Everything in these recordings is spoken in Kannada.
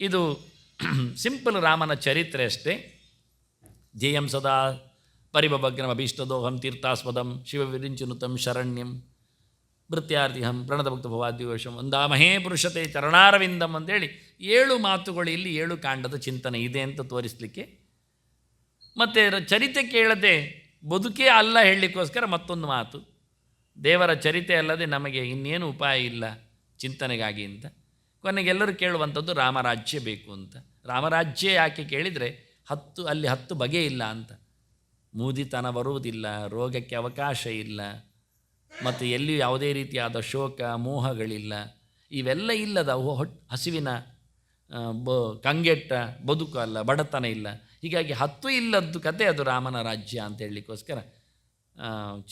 ಇದು ಸಿಂಪಲ್ ರಾಮನ ಚರಿತ್ರೆ ಅಷ್ಟೇ. ಜೇಯಂ ಸದಾ ಪರಿಭವಗ್ನಮ ಅಭೀಷ್ಟದೋಹಂ ತೀರ್ಥಾಸ್ಪದಂ ಶಿವವಿರಿಂಚುನುತಂ ಶರಣ್ಯಂ ಭೃತ್ಯಾರ್ತಿಹಂ ಪ್ರಣತಭಕ್ತ ಭವಾದ್ಯೋಷಂ ವಂದಾಮಹೇ ಪುರುಷತೆ ಚರಣಾರವಿಂದಂ ಅಂತೇಳಿ 7 ಮಾತುಗಳು ಇಲ್ಲಿ 7 ಕಾಂಡದ ಚಿಂತನೆ ಇದೆ ಅಂತ ತೋರಿಸಲಿಕ್ಕೆ. ಮತ್ತು ಚರಿತೆ ಕೇಳದೆ ಬದುಕೇ ಅಲ್ಲ ಹೇಳಲಿಕ್ಕೋಸ್ಕರ ಮತ್ತೊಂದು ಮಾತು, ದೇವರ ಚರಿತೆ ಅಲ್ಲದೆ ನಮಗೆ ಇನ್ನೇನು ಉಪಾಯ ಇಲ್ಲ ಚಿಂತನೆಗಾಗಿ ಅಂತ. ಕೊನೆಗೆಲ್ಲರೂ ಕೇಳುವಂಥದ್ದು ರಾಮರಾಜ್ಯ ಬೇಕು ಅಂತ. ರಾಮರಾಜ್ಯ ಯಾಕೆ ಕೇಳಿದರೆ ಅಲ್ಲಿ 10 ಬಗೆ ಇಲ್ಲ ಅಂತ. ಮೂದಿತನ ಬರುವುದಿಲ್ಲ, ರೋಗಕ್ಕೆ ಅವಕಾಶ ಇಲ್ಲ, ಮತ್ತು ಎಲ್ಲಿಯೂ ಯಾವುದೇ ರೀತಿಯಾದ ಶೋಕ ಮೋಹಗಳಿಲ್ಲ, ಇವೆಲ್ಲ ಇಲ್ಲದ ಹಸಿವಿನ ಕಂಗೆಟ್ಟ ಬದುಕು ಅಲ್ಲ, ಬಡತನ ಇಲ್ಲ. ಹೀಗಾಗಿ 10 ಇಲ್ಲದ್ದು ಕತೆ ಅದು ರಾಮನ ರಾಜ್ಯ ಅಂತ ಹೇಳಲಿಕ್ಕೋಸ್ಕರ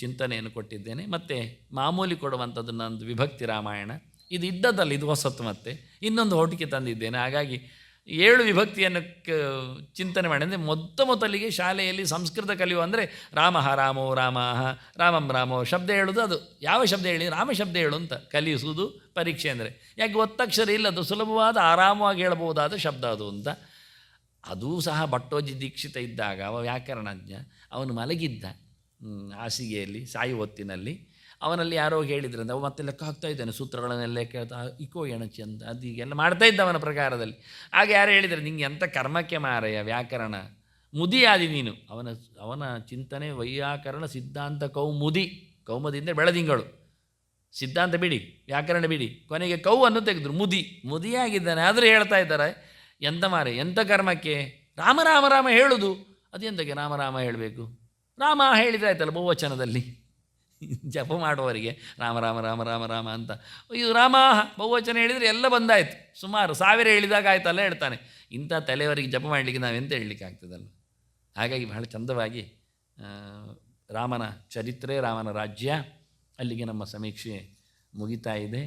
ಚಿಂತನೆಯನ್ನು ಕೊಟ್ಟಿದ್ದೇನೆ. ಮತ್ತು ಮಾಮೂಲಿ ಕೊಡುವಂಥದ್ದು ನಂದು ವಿಭಕ್ತಿ ರಾಮಾಯಣ, ಇದು ಇದ್ದದ್ದಲ್ಲ, ಇದು ಹೊಸತ್ತು. ಮತ್ತು ಇನ್ನೊಂದು ಹೊಟಿಕೆ ತಂದಿದ್ದೇನೆ. ಹಾಗಾಗಿ 7 ವಿಭಕ್ತಿಯನ್ನು ಚಿಂತನೆ ಮಾಡಿ. ಅಂದರೆ ಮೊದಲಿಗೆ ಶಾಲೆಯಲ್ಲಿ ಸಂಸ್ಕೃತ ಕಲಿಯುವ ಅಂದರೆ ರಾಮ ರಾಮೋ ರಾಮ ರಾಮಂ ರಾಮೋ ಶಬ್ದ ಹೇಳೋದು, ಅದು ಯಾವ ಶಬ್ದ ಹೇಳಿ ರಾಮ ಶಬ್ದ ಹೇಳು ಅಂತ ಕಲಿಸುವುದು ಪರೀಕ್ಷೆ ಅಂದರೆ. ಯಾಕೆ ಒತ್ತಕ್ಷರ ಇಲ್ಲ, ಅದು ಸುಲಭವಾದ ಆರಾಮವಾಗಿ ಹೇಳಬಹುದಾದ ಶಬ್ದ ಅದು ಅಂತ. ಅದೂ ಸಹ ಭಟ್ಟೋಜಿ ದೀಕ್ಷಿತ ಇದ್ದಾಗ ಅವ ವ್ಯಾಕರಣಜ್ಞ, ಅವನು ಮಲಗಿದ್ದ ಹಾಸಿಗೆಯಲ್ಲಿ ಸಾಯಿ ಹೊತ್ತಿನಲ್ಲಿ. ಅವನಲ್ಲಿ ಯಾರೋ ಹೇಳಿದ್ರಂತ ಅವ ಮತ್ತೆ ಲೆಕ್ಕ ಹಾಕ್ತಾ ಇದ್ದಾನೆ, ಸೂತ್ರಗಳನ್ನೆಲ್ಲ ಕೇಳ್ತಾ ಇಕೋ ಎಣಚಿ ಅಂತ ಅದು ಹೀಗೆಲ್ಲ ಮಾಡ್ತಾ ಇದ್ದ ಅವನ ಪ್ರಕಾರದಲ್ಲಿ. ಆಗ ಯಾರು ಹೇಳಿದರೆ ನಿಂಗೆ ಎಂಥ ಕರ್ಮಕ್ಕೆ ಮಾರಯ್ಯ ವ್ಯಾಕರಣ, ಮುದಿಯಾದಿ ನೀನು. ಅವನ ಚಿಂತನೆ ವೈಯಾಕರಣ ಸಿದ್ಧಾಂತ ಕೌಮದಿಂದ ಬೆಳದಿಂಗಳು, ಸಿದ್ಧಾಂತ ಬಿಡಿ, ವ್ಯಾಕರಣ ಬಿಡಿ, ಕೊನೆಗೆ ಅನ್ನು ತೆಗೆದ್ರು ಮುದಿಯಾಗಿದ್ದಾನೆ. ಆದರೂ ಹೇಳ್ತಾ ಇದ್ದಾರೆ ಎಂಥ ಮಾರೆ, ಎಂಥ ಕರ್ಮಕ್ಕೆ ರಾಮ ರಾಮ ರಾಮ ಹೇಳುವುದು, ಅದೆಂತಕ್ಕೆ ರಾಮ ರಾಮ ಹೇಳಬೇಕು? ರಾಮ ಹೇಳಿದರೆ ಆಯ್ತಲ್ಲ ಬಹುವಚನದಲ್ಲಿ, ಜಪ ಮಾಡುವವರಿಗೆ ರಾಮ ರಾಮ ರಾಮ ರಾಮ ರಾಮ ಅಂತ. ಇದು ರಾಮ ಬಹುವಚನ ಹೇಳಿದರೆ ಎಲ್ಲ ಬಂದಾಯಿತು, ಸುಮಾರು 1000 ಹೇಳಿದಾಗ ಆಯ್ತಲ್ಲ ಹೇಳ್ತಾನೆ. ಇಂಥ ತಲೆಯವರಿಗೆ ಜಪ ಮಾಡಲಿಕ್ಕೆ ನಾವೆಂತ ಹೇಳಲಿಕ್ಕೆ ಆಗ್ತದಲ್ಲ. ಹಾಗಾಗಿ ಬಹಳ ಚಂದವಾಗಿ ರಾಮನ ಚರಿತ್ರೆ, ರಾಮನ ರಾಜ್ಯ, ಅಲ್ಲಿಗೆ ನಮ್ಮ ಸಮೀಕ್ಷೆ ಮುಗಿತಾ ಇದೆ.